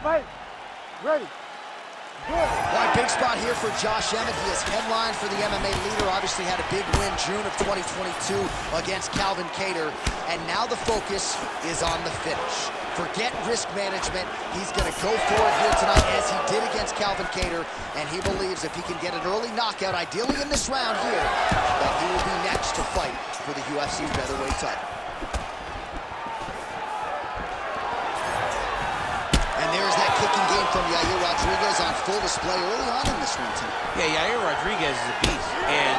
fight. Ready. All right, big spot here for Josh Emmett. He is headlined for the MMA leader. Obviously had a big win June of 2022 against Calvin Kattar. And now the focus is on the finish. Forget risk management. He's going to go for it here tonight as he did against Calvin Kattar. And he believes if he can get an early knockout, ideally in this round here, that he will be next to fight for the UFC featherweight title. And there's that kicking game from Yair Rodriguez on full display early on in this one tonight. Yeah, Yair Rodriguez is a beast. And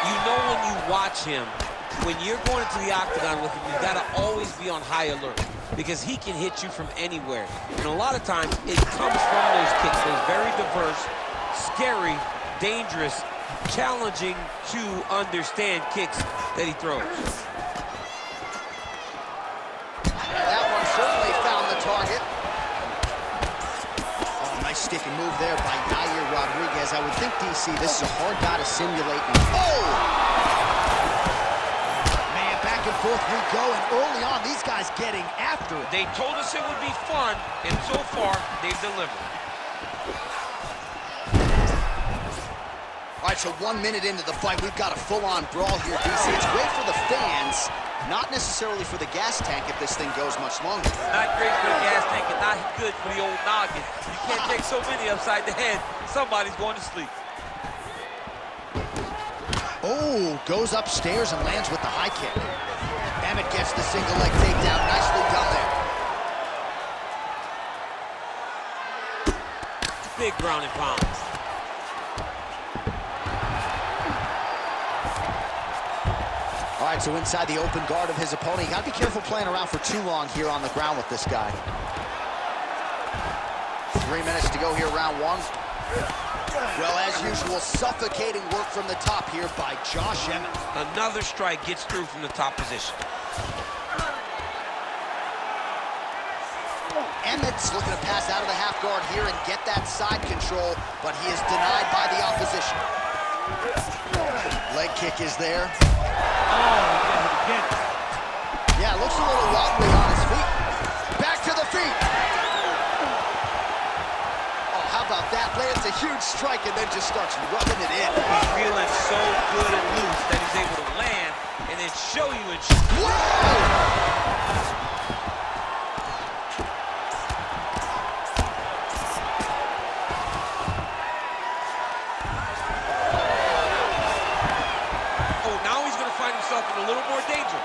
you know when you watch him, when you're going into the octagon with him, you've got to always be on high alert because he can hit you from anywhere. And a lot of times, it comes from those kicks, those very diverse, scary, dangerous, challenging to understand kicks that he throws. And that one certainly found the target. Nice stick and move there by Yair Rodriguez. I would think, DC, this is a hard guy to simulate. Oh! Man, back and forth we go, and early on, these guys getting after it. They told us it would be fun, and so far, they've delivered. All right, so 1 minute into the fight, we've got a full-on brawl here, DC. It's great for the fans, not necessarily for the gas tank if this thing goes much longer. Not great for the gas tank and not good for the old noggin. You can't take so many upside the head. Somebody's going to sleep. Oh, goes upstairs and lands with the high kick. Emmett gets the single leg takedown. Nicely done there. Big ground and pound. All right, so inside the open guard of his opponent. You got to be careful playing around for too long here on the ground with this guy. 3 minutes to go here, round one. Well, as usual, suffocating work from the top here by Josh Emmett. Another strike gets through from the top position. Emmett's looking to pass out of the half guard here and get that side control, but he is denied by the opposition. Leg kick is there. Yeah, looks a little wobbly on his feet. Back to the feet. Oh, how about that? Lands a huge strike and then just starts rubbing it in. He's feeling so good and loose that he's able to land and then show you and in a little more danger.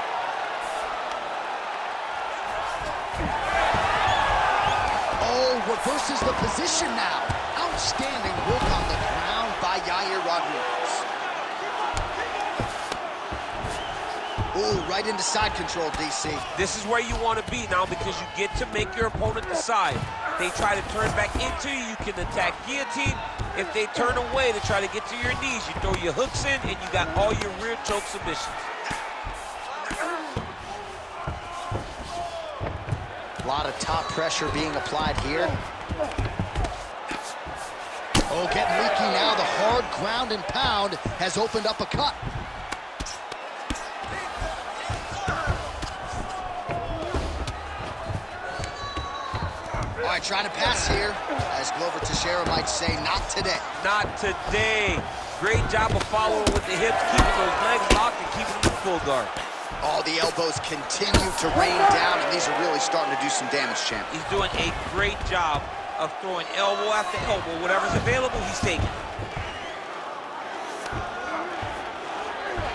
Oh, reverses the position now. Outstanding work on the ground by Yair Rodriguez. Ooh, right into side control, DC. This is where you want to be now because you get to make your opponent decide. They try to turn back into you, you can attack guillotine. If they turn away to try to get to your knees, you throw your hooks in and you got all your rear choke submissions. A lot of top pressure being applied here. Oh, getting leaky now. The hard ground and pound has opened up a cut. All right, trying to pass here. As Glover Teixeira might say, not today. Not today. Great job of following with the hips, keeping those legs locked and keeping them in full guard. All the elbows continue to rain down, and these are really starting to do some damage, champ. He's doing a great job of throwing elbow after elbow. Whatever's available, he's taking.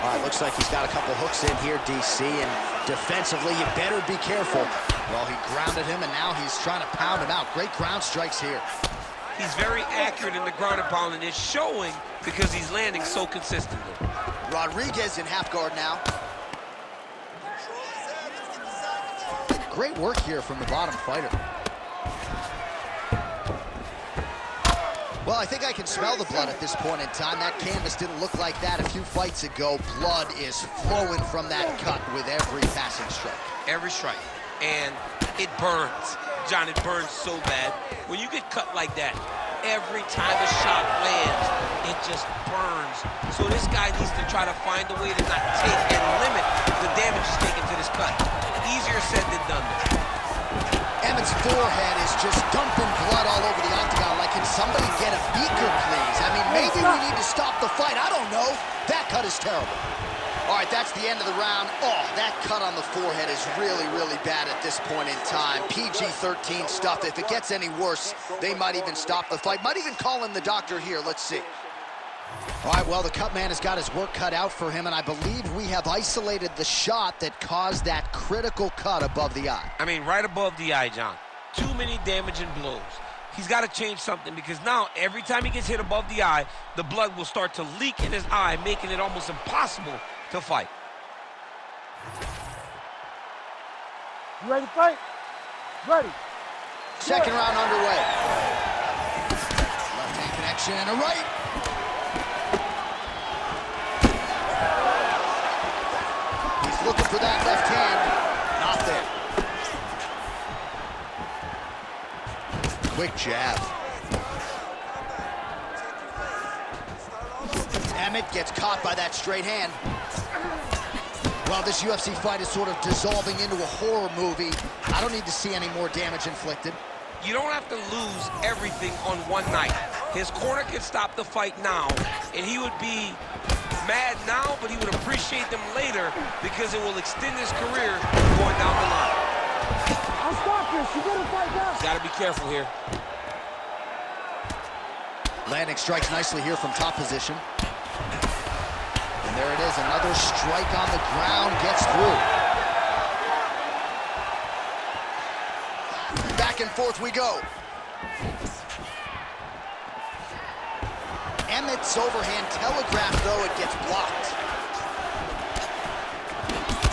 All right, looks like he's got a couple hooks in here, DC, and defensively, you better be careful. Well, he grounded him, and now he's trying to pound him out. Great ground strikes here. He's very accurate in the ground and pound, and it's showing because he's landing so consistently. Rodriguez in half guard now. Great work here from the bottom fighter. Well, I think I can smell the blood at this point in time. That canvas didn't look like that a few fights ago. Blood is flowing from that cut with every passing strike. Every strike. And it burns. John, it burns so bad. When you get cut like that, every time a shot lands, it just burns. So this guy needs to try to find a way to not take and limit the damage he's taken to this cut. Easier said than done. Emmett's forehead is just dumped Somebody get a beaker, please. I mean, maybe we need to stop the fight. I don't know. That cut is terrible. All right, that's the end of the round. Oh, that cut on the forehead is really, really bad at this point in time. PG-13 stuff. If it gets any worse, they might even stop the fight. Might even call in the doctor here. Let's see. All right, well, the cut man has got his work cut out for him, and I believe we have isolated the shot that caused that critical cut above the eye. I mean, right above the eye, John. Too many damaging blows. He's got to change something because now every time he gets hit above the eye, the blood will start to leak in his eye, making it almost impossible to fight. You ready to fight? Ready. Second round underway. Left hand connection and a right. He's looking for that left hand. Not there. Quick jab. Emmett gets caught by that straight hand. Well, this UFC fight is sort of dissolving into a horror movie. I don't need to see any more damage inflicted. You don't have to lose everything on one night. His corner can stop the fight now, and he would be mad now, but he would appreciate them later because it will extend his career going down the line. I'll stop this. You better fight back. Got to be careful here. Landing strikes nicely here from top position. And there it is, another strike on the ground, gets through. Back and forth we go. Emmett's overhand telegraph, though, it gets blocked.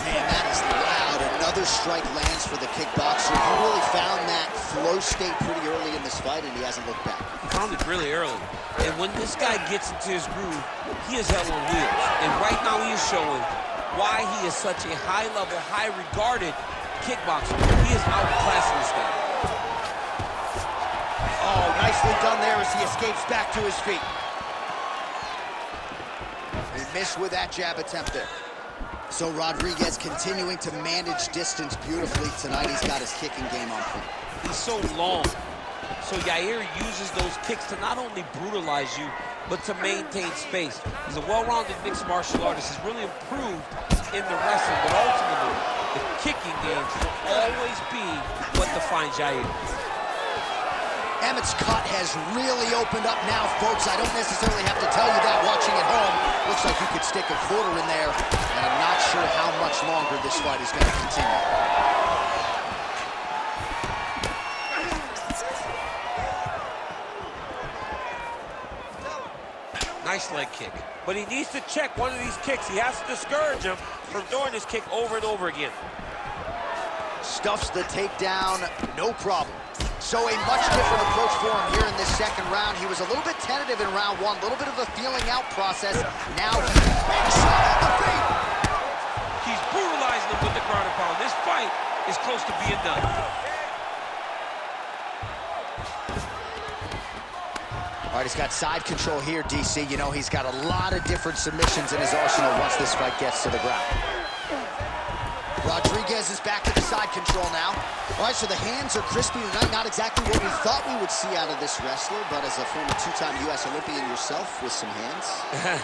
Man, that is loud. Another strike lands for the kickboxer. He really found that flow state pretty early in this fight, and he hasn't looked back. He found it really early. And when this guy gets into his groove, he is hell on wheels. And right now he is showing why he is such a high-level, high-regarded kickboxer. He is outclassing this guy. Oh, nicely done there as he escapes back to his feet. He missed with that jab attempt there. So Rodriguez continuing to manage distance beautifully tonight. He's got his kicking game on point. He's so long. So Yair uses those kicks to not only brutalize you, but to maintain space. He's a well-rounded mixed martial artist. He's really improved in the wrestling, but ultimately, the kicking games will always be what defines Yair. Emmett's cut has really opened up now, folks. I don't necessarily have to tell you that watching at home. Looks like you could stick a quarter in there, and I'm not sure how much longer this fight is going to continue. Nice leg kick. But he needs to check one of these kicks. He has to discourage him from throwing this kick over and over again. Stuffs the takedown, no problem. So a much different approach for him here in this second round. He was a little bit tentative in round one, a little bit of a feeling out process. Now big shot on the feet. He's brutalizing him with the ground and pound. This fight is close to being done. All right, he's got side control here, DC. You know, he's got a lot of different submissions in his arsenal once this fight gets to the ground. Rodriguez is back to the side control now. All right, so the hands are crispy tonight. Not exactly what we thought we would see out of this wrestler, but as a former two-time U.S. Olympian yourself with some hands,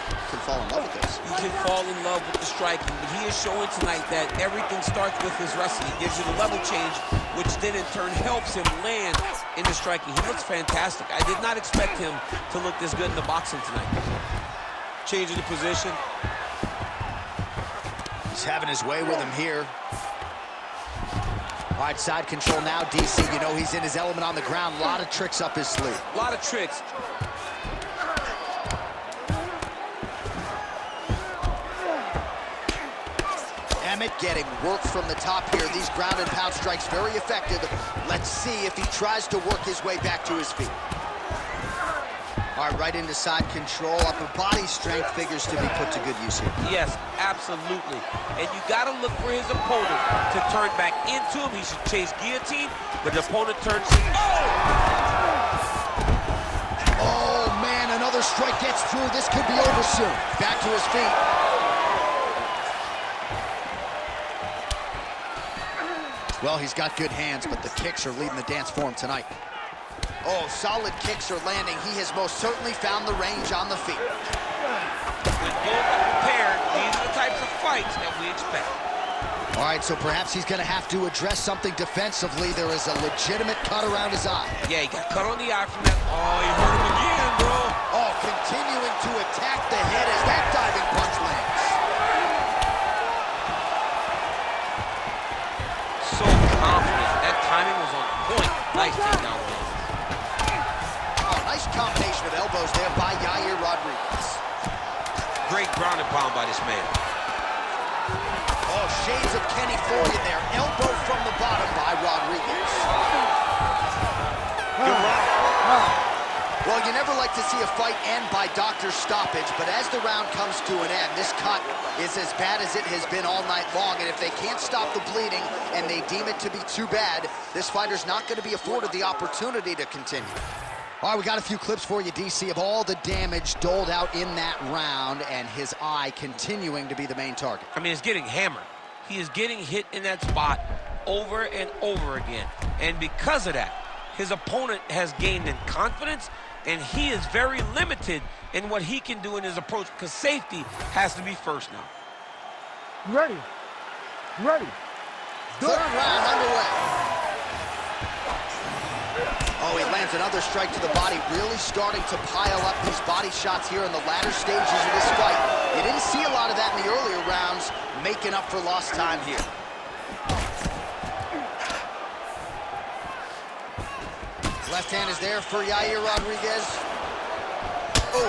you can fall in love with those. You can fall in love with the striking, but he is showing tonight that everything starts with his wrestling. He gives you the level change, which then in turn helps him land in the striking. He looks fantastic. I did not expect him to look this good in the boxing tonight. Changing the position. He's having his way with him here. All right, side control now, DC. You know he's in his element on the ground. A lot of tricks up his sleeve. A lot of tricks. Emmett getting work from the top here. These ground and pound strikes very effective. Let's see if he tries to work his way back to his feet. All right, right into side control. Upper body strength figures to be put to good use here. Yes, absolutely. And you got to look for his opponent to turn back into him. He should chase guillotine, but the opponent turns. Oh, man, another strike gets through. This could be over soon. Back to his feet. Well, he's got good hands, but the kicks are leading the dance for him tonight. Oh, solid kicks are landing. He has most certainly found the range on the feet. When both are prepared, these are the types of fights that we expect. All right, so perhaps he's going to have to address something defensively. There is a legitimate cut around his eye. Yeah, he got cut on the eye from that. Oh, he hurt him again, bro. Oh, continuing to attack the head as that diving punch lands. So confident. That timing was on point. Nice takedown. Oh, nice combination of elbows there by Yair Rodriguez. Great ground and pound by this man. Oh, shades of Kenny Ford in there. Elbow from the bottom by Rodriguez. Good luck. Well, you never like to see a fight end by doctor's stoppage, but as the round comes to an end, this cut is as bad as it has been all night long, and if they can't stop the bleeding and they deem it to be too bad, this fighter's not going to be afforded the opportunity to continue. All right, we got a few clips for you, DC, of all the damage doled out in that round, and his eye continuing to be the main target. I mean, it's getting hammered. He is getting hit in that spot over and over again, and because of that, his opponent has gained in confidence, and he is very limited in what he can do in his approach, because safety has to be first now. You ready? You ready? Third round underway. Oh, he lands another strike to the body, really starting to pile up these body shots here in the latter stages of this fight. You didn't see a lot of that in the earlier rounds, making up for lost time here. Left hand is there for Yair Rodriguez. Oh.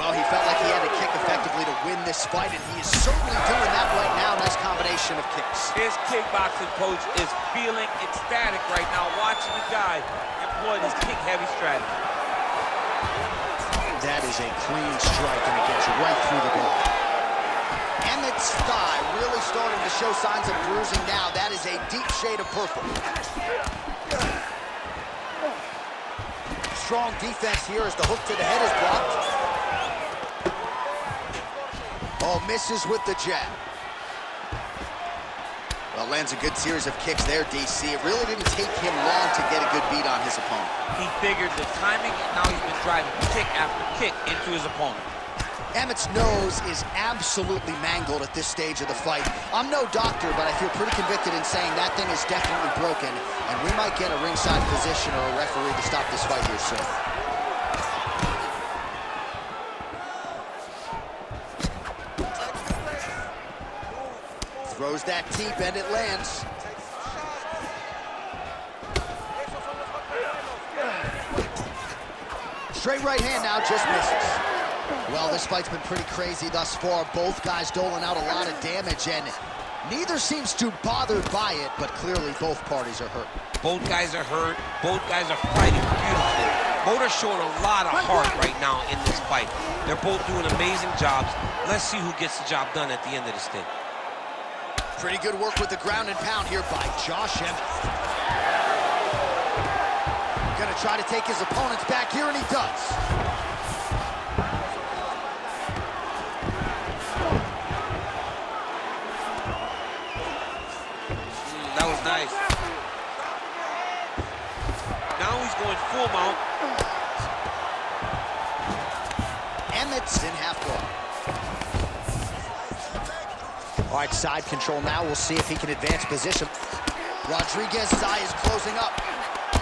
Well, he felt like he had to kick effectively to win this fight, and he is certainly doing that right now. Nice combination of kicks. His kickboxing coach is feeling ecstatic right now, watching the guy employ this kick-heavy strategy. That is a clean strike, and it gets right through the goal. Emmett's thigh really starting to show signs of bruising now. That is a deep shade of purple. Strong defense here as the hook to the head is blocked. Oh, misses with the jab. Well, lands a good series of kicks there, DC. It really didn't take him long to get a good beat on his opponent. He figured the timing, and now he's been driving kick after kick into his opponent. Emmett's nose is absolutely mangled at this stage of the fight. I'm no doctor, but I feel pretty convicted in saying that thing is definitely broken, and we might get a ringside physician or a referee to stop this fight here soon. Throws that deep, and it lands. Straight right hand now, just misses. Well, this fight's been pretty crazy thus far. Both guys doling out a lot of damage, and neither seems too bothered by it, but clearly both parties are hurt. Both guys are hurt. Both guys are fighting beautifully. Both are showing a lot of heart right now in this fight. They're both doing amazing jobs. Let's see who gets the job done at the end of this thing. Pretty good work with the ground and pound here by Josh Emmett. Gonna try to take his opponents back here, and he does. That was nice. Now he's going full mount. Emmett's in half guard. All right, side control now. We'll see if he can advance position. Rodriguez's eye is closing up.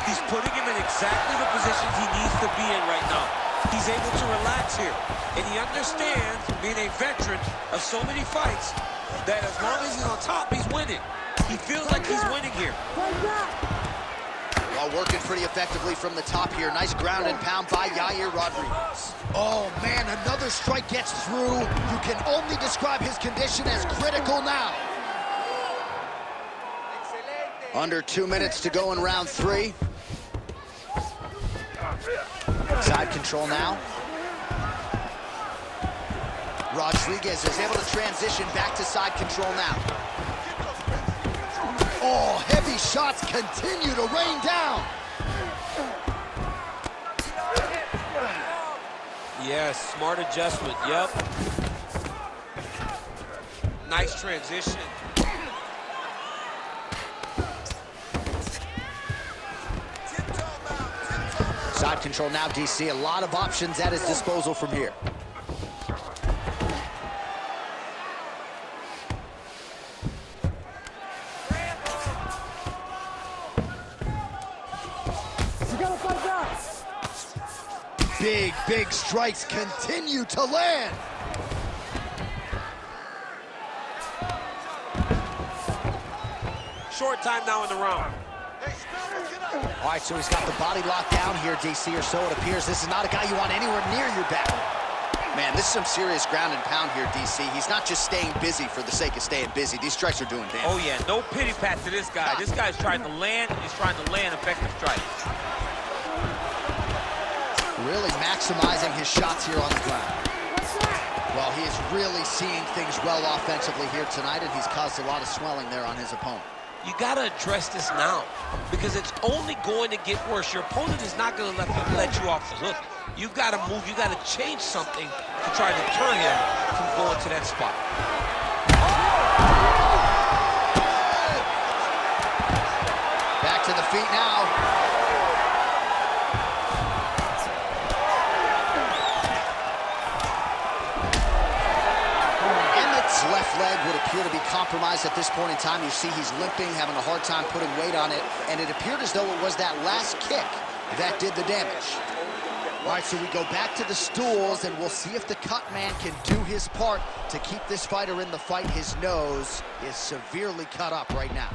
He's putting him in exactly the positions he needs to be in right now. He's able to relax here. And he understands, being a veteran of so many fights, that as long as he's on top, he's winning. He feels like he's winning here. While working pretty effectively from the top here. Nice ground and pound by Yair Rodriguez. Oh, man, another strike gets through. You can only describe his condition as critical now. Under 2 minutes to go in round 3. Side control now. Rodriguez is able to transition back to side control now. Oh, heavy shots continue to rain down. Yes, smart adjustment, yep. Nice transition. Side control now, DC. A lot of options at his disposal from here. You gotta fight back. Big strikes continue to land. Short time now in the round. All right, so he's got the body locked down here, DC, or so it appears. This is not a guy you want anywhere near your back. Man, this is some serious ground and pound here, DC. He's not just staying busy for the sake of staying busy. These strikes are doing damage. Oh, yeah, no pity pat to this guy. This guy's trying to land, and he's trying to land effective strikes. Really maximizing his shots here on the ground. Well, he is really seeing things well offensively here tonight, and he's caused a lot of swelling there on his opponent. You got to address this now because it's only going to get worse. Your opponent is not going to let you off the hook. You've got to move. You've got to change something to try to deter him from going to that spot. Back to the feet now. Left leg would appear to be compromised at this point in time. You see he's limping, having a hard time putting weight on it, and it appeared as though it was that last kick that did the damage. All right, so we go back to the stools, and we'll see if the cut man can do his part to keep this fighter in the fight. His nose is severely cut up right now.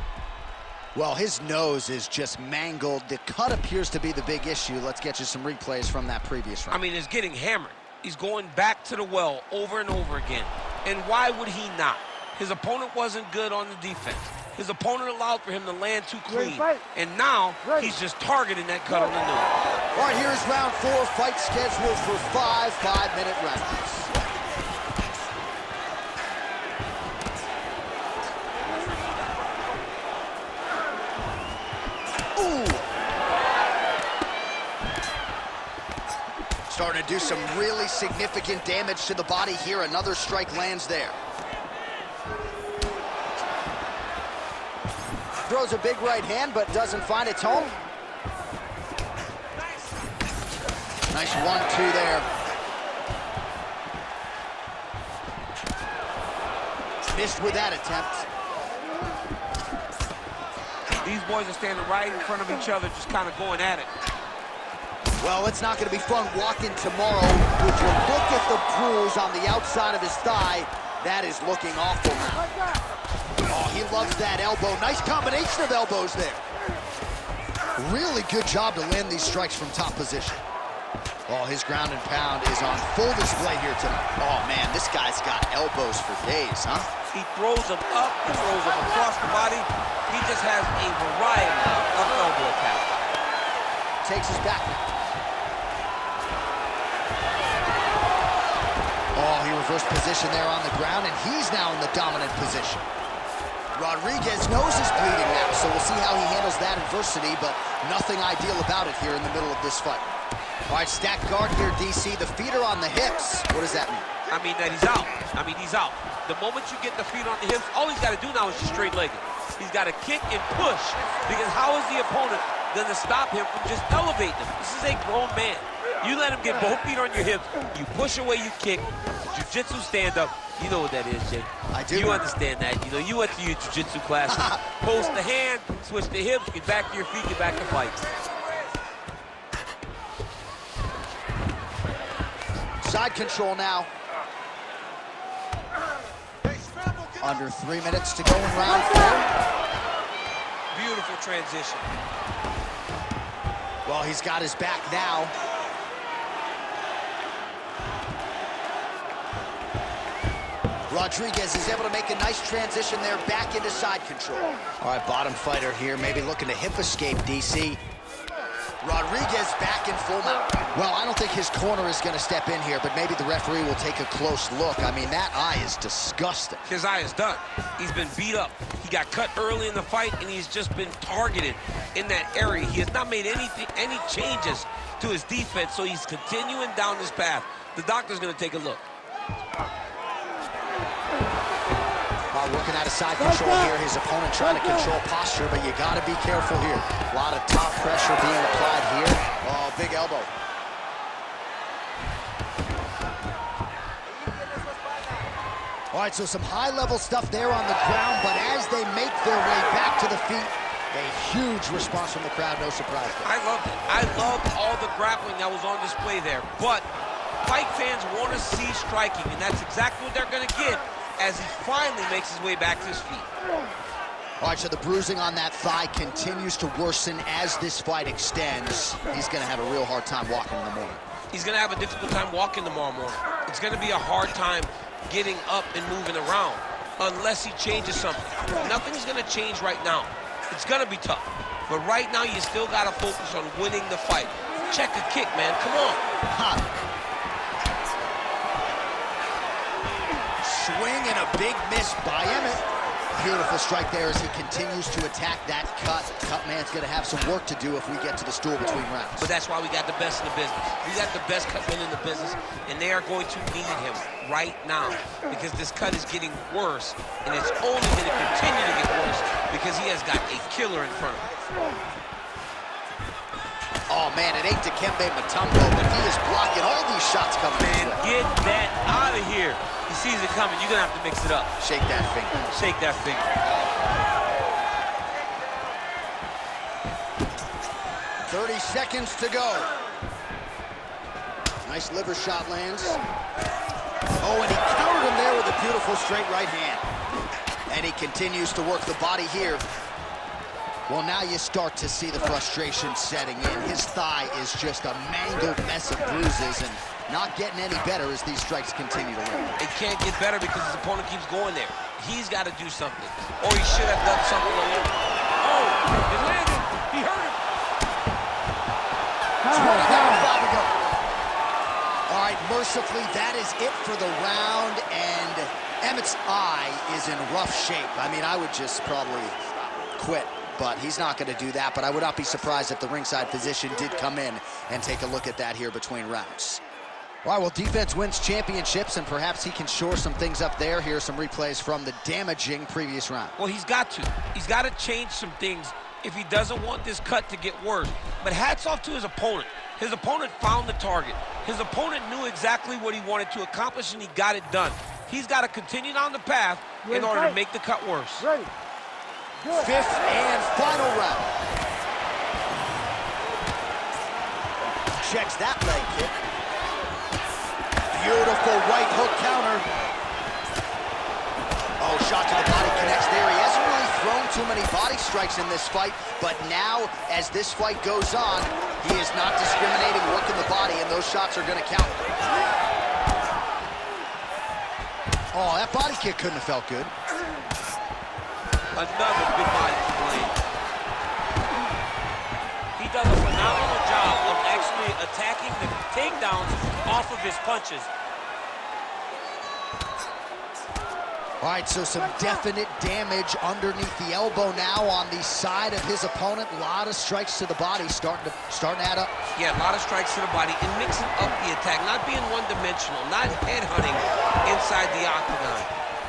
Well, his nose is just mangled. The cut appears to be the big issue. Let's get you some replays from that previous round. I mean, it's getting hammered. He's going back to the well over and over again. And why would he not? His opponent wasn't good on the defense. His opponent allowed for him to land too clean. And now he's just targeting that cut on the nose. All right, here's round 4. Fight scheduled for 5 5-minute rounds. Starting to do some really significant damage to the body here. Another strike lands there. Throws a big right hand, but doesn't find its home. Nice 1-2 there. Missed with that attempt. These boys are standing right in front of each other, just kind of going at it. Well, it's not going to be fun walking tomorrow. Would you look at the bruise on the outside of his thigh? That is looking awful now. Oh, he loves that elbow. Nice combination of elbows there. Really good job to land these strikes from top position. Oh, his ground and pound is on full display here tonight. Oh, man, this guy's got elbows for days, huh? He throws them up, he throws them across the body. He just has a variety of elbow attacks. Takes his back now. Oh, he reversed position there on the ground, and he's now in the dominant position. Rodriguez' nose is bleeding now, so we'll see how he handles that adversity, but nothing ideal about it here in the middle of this fight. All right, stacked guard here, DC. The feet are on the hips. What does that mean? I mean that he's out. He's out. The moment you get the feet on the hips, all he's got to do now is just straight leg it. He's got to kick and push, because how is the opponent going to stop him from just elevating him? This is a grown man. You let him get both feet on your hips, you push away, you kick, jiu-jitsu stand-up. You know what that is, Jay. I do. You understand that. You know, you went to your jiu-jitsu classes. Post the hand, switch the hips, get back to your feet, get back to fight. Side control now. Under 3 minutes to go in round 4. Beautiful transition. Well, he's got his back now. Rodriguez is able to make a nice transition there back into side control. All right, bottom fighter here, maybe looking to hip escape, DC. Rodriguez back in full mount. Well, I don't think his corner is going to step in here, but maybe the referee will take a close look. I mean, that eye is disgusting. His eye is done. He's been beat up. He got cut early in the fight, and he's just been targeted in that area. He has not made any changes to his defense, so he's continuing down this path. The doctor's going to take a look. working out of side control here. His opponent trying to control posture, but you got to be careful here. A lot of top pressure being applied here. Oh, big elbow. All right, so some high-level stuff there on the ground, but as they make their way back to the feet, a huge response from the crowd, no surprise there. I loved it. I loved all the grappling that was on display there, but fight fans want to see striking, and that's exactly what they're going to get as he finally makes his way back to his feet. All right, so the bruising on that thigh continues to worsen as this fight extends. He's going to have a real hard time walking in the morning. He's going to have a difficult time walking tomorrow morning. It's going to be a hard time getting up and moving around unless he changes something. Nothing's going to change right now. It's going to be tough. But right now, you still got to focus on winning the fight. Check a kick, man. Come on. Swing and a big miss by Emmett. Beautiful strike there as he continues to attack that cut. Cut man's going to have some work to do if we get to the stool between rounds. But that's why we got the best in the business. We got the best cut man in the business, and they are going to need him right now because this cut is getting worse, and it's only going to continue to get worse because he has got a killer in front of him. Oh, man, it ain't Dikembe Mutombo, but he is blocking all these shots coming in. Man, get that out of here. He sees it coming. You're going to have to mix it up. Shake that finger. Shake that finger. 30 seconds to go. Nice liver shot lands. Oh, and he countered him there with a beautiful straight right hand. And he continues to work the body here. Well, now you start to see the frustration setting in. His thigh is just a mangled mess of bruises and not getting any better as these strikes continue to land. It can't get better because his opponent keeps going there. He's got to do something, or he should have done something alone. Oh, it landed. He hurt him. 20 down, 5 to go. All right, mercifully, that is it for the round, and Emmett's eye is in rough shape. I mean, I would just probably quit. But he's not going to do that. But I would not be surprised if the ringside physician did come in and take a look at that here between rounds. All right, well, defense wins championships, and perhaps he can shore some things up there. Here are some replays from the damaging previous round. Well, he's got to. He's got to change some things if he doesn't want this cut to get worse. But hats off to his opponent. His opponent found the target. His opponent knew exactly what he wanted to accomplish, and he got it done. He's got to continue down the path in order to make the cut worse. Ready. Fifth and final round. Checks that leg kick. Beautiful right hook counter. Oh, shot to the body connects there. He hasn't really thrown too many body strikes in this fight, but now, as this fight goes on, he is not discriminating, working the body, and those shots are going to count. Oh, that body kick couldn't have felt good. Another good body kick land. He does a phenomenal job of actually attacking the takedowns off of his punches. All right, so some definite damage underneath the elbow now on the side of his opponent. A lot of strikes to the body starting to add up. Yeah, a lot of strikes to the body and mixing up the attack, not being one-dimensional, not headhunting inside the octagon.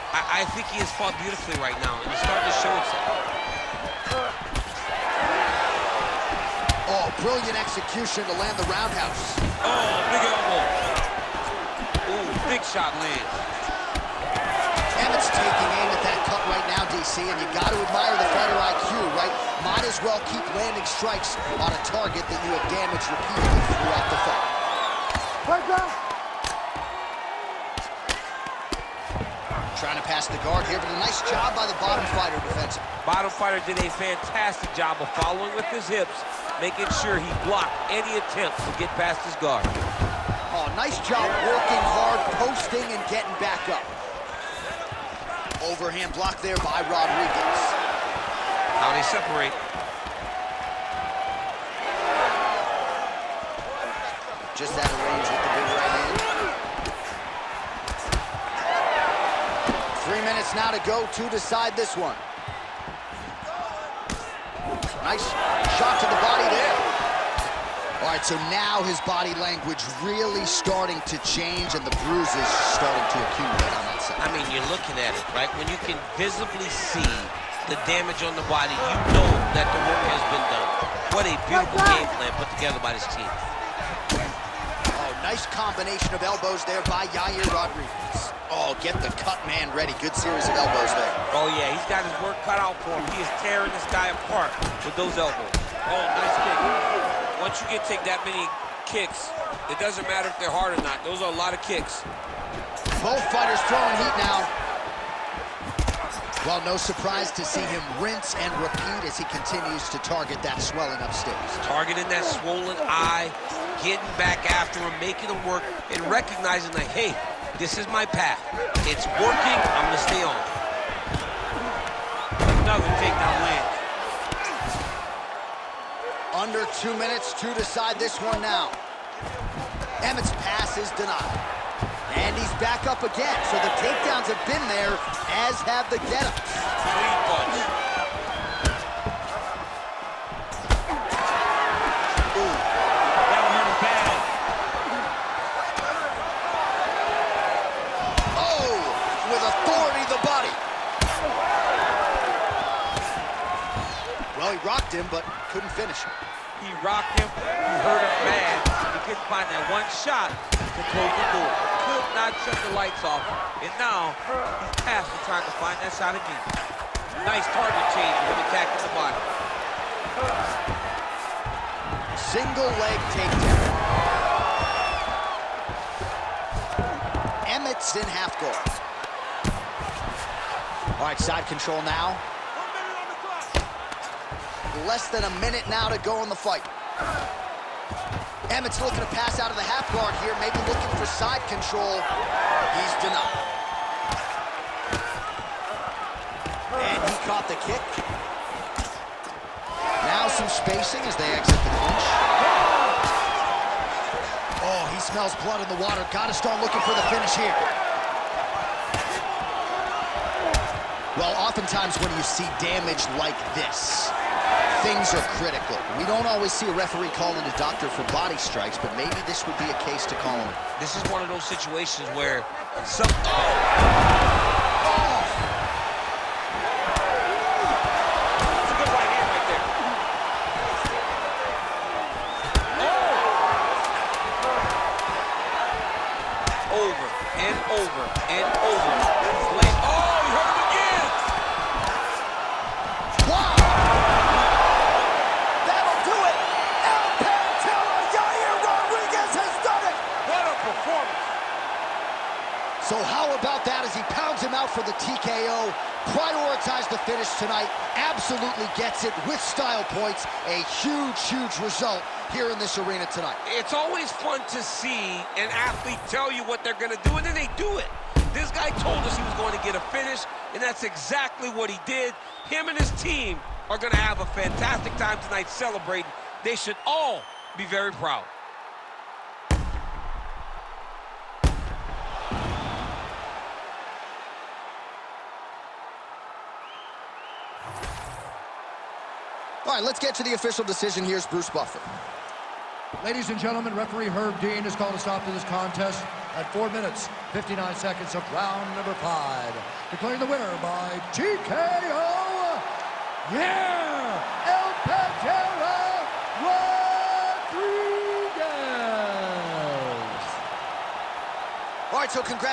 I think he has fought beautifully right now, and it's starting to show itself. Oh, brilliant execution to land the roundhouse. Oh, big elbow. Ooh, big shot lands. Emmett's taking aim at that cut right now, DC, and you got to admire the fighter IQ, right? Might as well keep landing strikes on a target that you have damaged repeatedly throughout the fight. Right down. Trying to pass the guard here, but a nice job by the bottom fighter defensive. Bottom fighter did a fantastic job of following with his hips, making sure he blocked any attempts to get past his guard. Oh, nice job working hard, posting, and getting back up. Overhand block there by Rodriguez. How they separate. Just out of range with the big right hand. 3 minutes now to go to decide this one. Nice shot to the body there. All right, so now his body language really starting to change and the bruises starting to accumulate on that side. I mean, you're looking at it, right? When you can visibly see the damage on the body, you know that the work has been done. What a beautiful game plan put together by this team. Oh, nice combination of elbows there by Yair Rodriguez. Oh, get the cut man ready. Good series of elbows there. Oh, yeah, he's got his work cut out for him. He is tearing this guy apart with those elbows. Oh, nice kick. Once you take that many kicks, it doesn't matter if they're hard or not. Those are a lot of kicks. Both fighters throwing heat now. Well, no surprise to see him rinse and repeat as he continues to target that swelling upstairs. Targeting that swollen eye, getting back after him, making him work, and recognizing that, hey, this is my path. It's working, I'm gonna stay on. Another takedown lands. Under 2 minutes to decide this one now. Emmett's pass is denied. And he's back up again. So the takedowns have been there, as have the get-ups. Clean punch. Ooh. That one hurt him bad. Oh, with authority the body. Well, he rocked him, but couldn't finish him. He rocked him, he hurt him bad. He couldn't find that one shot to close the door. Could not shut the lights off. And now, he's past for trying to find that shot again. Nice target change with him attacking the body. Single leg takedown. Emmett's in half guard. All right, side control now. Less than a minute now to go in the fight. Emmett's looking to pass out of the half guard here, maybe looking for side control. He's denied. And he caught the kick. Now some spacing as they exit the clinch. Oh, he smells blood in the water. Got to start looking for the finish here. Well, oftentimes when you see damage like this, things are critical. We don't always see a referee calling a doctor for body strikes, but maybe this would be a case to call him. This is one of those situations where some... Oh! That's a good right hand right there. Oh! Over and over and over. He's laying... Oh, he hurt him again! Wow! That'll do it! El Pantera, Yair Rodriguez has done it! What a performance! So how about that as he pounds him out for the TKO? Prioritized the finish tonight. Absolutely gets it with style points. A huge, huge result here in this arena tonight. It's always fun to see an athlete tell you what they're going to do, and then they do it. This guy told us he was going to get a finish, and that's exactly what he did. Him and his team are going to have a fantastic time tonight celebrating. They should all be very proud. All right, let's get to the official decision. Here's Bruce Buffer. Ladies and gentlemen, referee Herb Dean has called a stop to this contest at 4 minutes, 59 seconds of round number 5. Declaring the winner by TKO, El Pantera Rodriguez. All right, so congrats.